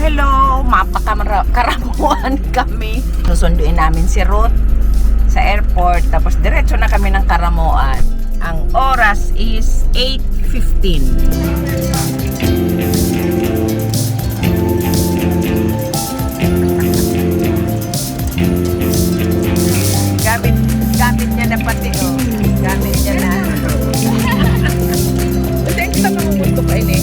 hello, mapakaramuan kami. Susunduin namin si Ruth sa airport, tapos diretso na kami ng Karamoan. Ang oras is 8:15. Gamit niya na pati, oh. Gamit niya na. Kasi kita mamumunto ka ini.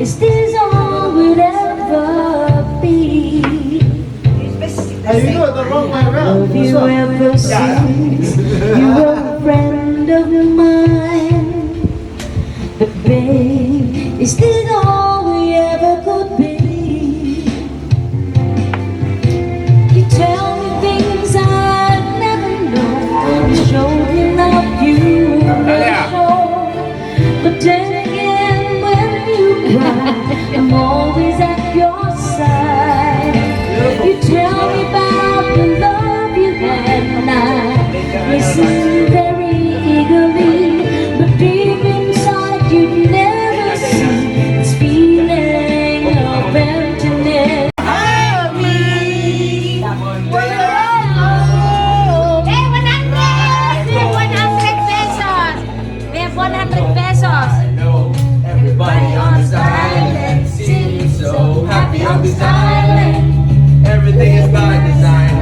Is this all we'll ever be? Hey, you do it the wrong way around. Have you ever seen you were a friend of mine? But babe, is this all we ever could be? You tell me things I've never known. You show me love you never show. But then again, when you cry, I'm always at your side. You tell me about the love you had, and I listen very eagerly. But deep inside, you'd never see this feeling of emptiness. Hey, 100! We have 100 pesos! We have 100 pesos! Everybody on this island seems so happy on this island. Everything is by design.